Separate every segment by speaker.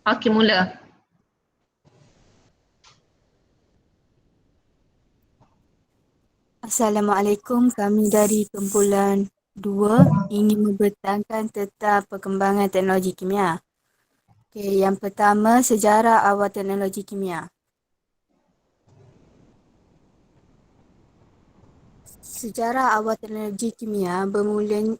Speaker 1: Okey, mula.
Speaker 2: Assalamualaikum, kami dari kumpulan 2 ingin memberitahukan tentang perkembangan teknologi kimia. Okey, yang pertama, sejarah awal teknologi kimia. Sejarah awal teknologi kimia bermula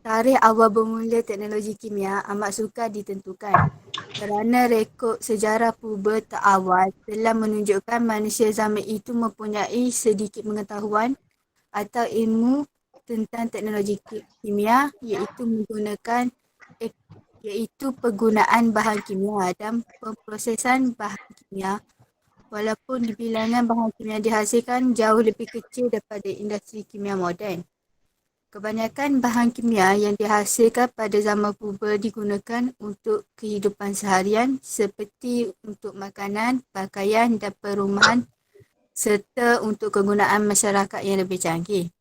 Speaker 2: tarikh awal bermula teknologi kimia amat sukar ditentukan kerana rekod sejarah purba terawal telah menunjukkan manusia zaman itu mempunyai sedikit pengetahuan atau ilmu tentang teknologi kimia iaitu penggunaan bahan kimia dan pemprosesan bahan kimia, walaupun bilangan bahan kimia dihasilkan jauh lebih kecil daripada industri kimia moden. Kebanyakan bahan kimia yang dihasilkan pada zaman purba digunakan untuk kehidupan seharian seperti untuk makanan, pakaian dan perumahan serta untuk kegunaan masyarakat yang lebih canggih.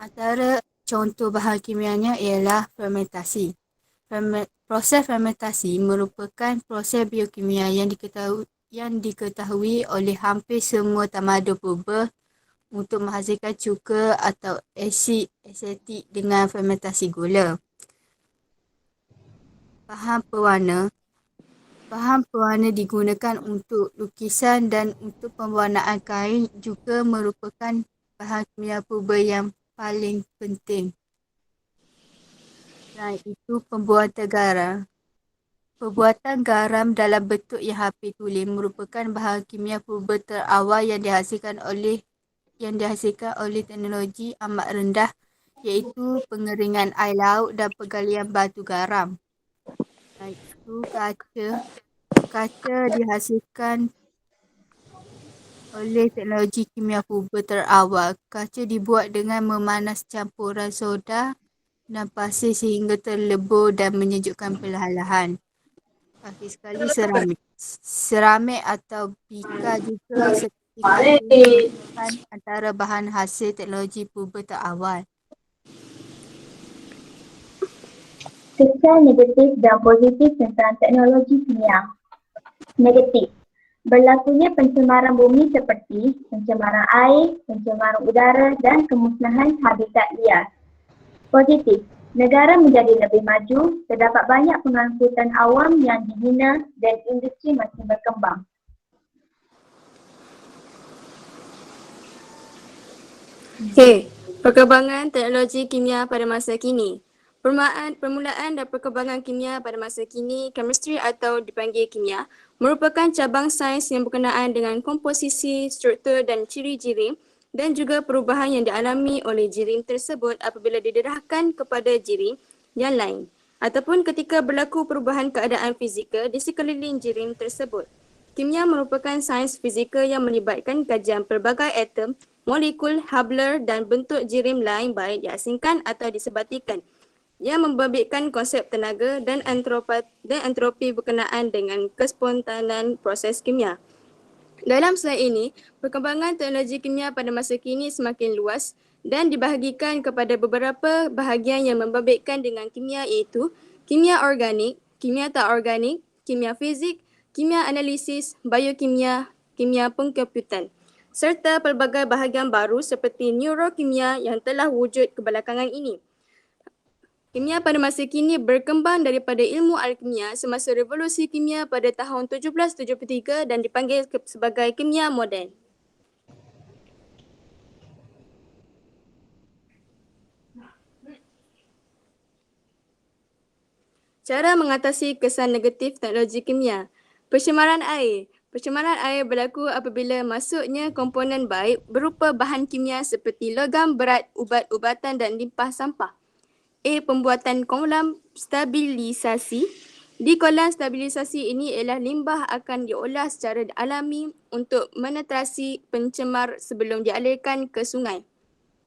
Speaker 2: Antara contoh bahan kimianya ialah fermentasi. Proses fermentasi merupakan proses biokimia yang diketahui oleh hampir semua tamadun purba untuk menghasilkan cuka atau asid asetik dengan fermentasi gula. Bahan pewarna. Bahan pewarna digunakan untuk lukisan dan untuk pewarnaan kain juga merupakan bahan kimia purba yang paling penting. Selain itu, Perbuatan garam dalam bentuk yang hampir tulen merupakan bahan kimia purba terawal yang dihasilkan oleh teknologi amat rendah iaitu pengeringan air laut dan penggalian batu garam. Selain itu, kaca dihasilkan oleh teknologi kimia purba terawal. Kaca dibuat dengan memanas campuran soda dan pasir sehingga terlebur dan menyejukkan perlahan-lahan. Akhir sekali, seramik. Seramik atau bika juga seperti kaca merupakan antara bahan hasil teknologi purba terawal.
Speaker 3: Secara negatif dan positif tentang teknologi kimia. Negatif. Berlakunya pencemaran bumi seperti pencemaran air, pencemaran udara dan kemusnahan habitat liar. Positif. Negara menjadi lebih maju, terdapat banyak pengangkutan awam yang dibina dan industri makin berkembang.
Speaker 4: Perkembangan teknologi kimia pada masa kini. Permulaan dan perkembangan kimia pada masa kini, chemistry atau dipanggil kimia, merupakan cabang sains yang berkenaan dengan komposisi, struktur dan ciri jirim dan juga perubahan yang dialami oleh jirim tersebut apabila didedahkan kepada jirim yang lain ataupun ketika berlaku perubahan keadaan fizikal di sekeliling jirim tersebut. Kimia merupakan sains fizikal yang melibatkan kajian pelbagai atom, molekul, habler dan bentuk jirim lain baik diasingkan atau disebatikan yang membabitkan konsep tenaga dan entropi berkenaan dengan kespontanan proses kimia. Dalam slide ini, perkembangan teknologi kimia pada masa kini semakin luas dan dibahagikan kepada beberapa bahagian yang membabitkan dengan kimia iaitu kimia organik, kimia tak organik, kimia fizik, kimia analisis, biokimia, kimia pengkomputan serta pelbagai bahagian baru seperti neurokimia yang telah wujud kebelakangan ini. Kimia pada masa kini berkembang daripada ilmu alkimia semasa revolusi kimia pada tahun 1773 dan dipanggil sebagai kimia moden. Cara mengatasi kesan negatif teknologi kimia. Pencemaran air. Pencemaran air berlaku apabila masuknya komponen baik berupa bahan kimia seperti logam berat, ubat-ubatan dan limpah sampah. Pembuatan kolam stabilisasi. Di kolam stabilisasi ini ialah limbah akan diolah secara alami untuk menetrasi pencemar sebelum dialirkan ke sungai.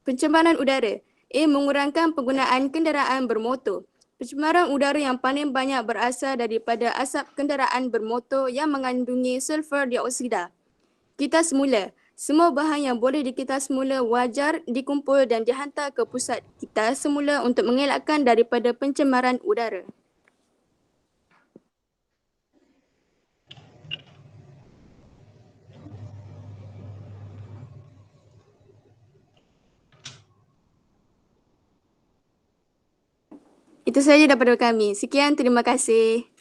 Speaker 4: Pencemaran udara. Mengurangkan penggunaan kenderaan bermotor. Pencemaran udara yang paling banyak berasal daripada asap kenderaan bermotor yang mengandungi sulfur dioksida. Kita semula. Semua bahan yang boleh dikita semula wajar dikumpul dan dihantar ke pusat kita semula untuk mengelakkan daripada pencemaran udara. Itu sahaja daripada kami. Sekian, terima kasih.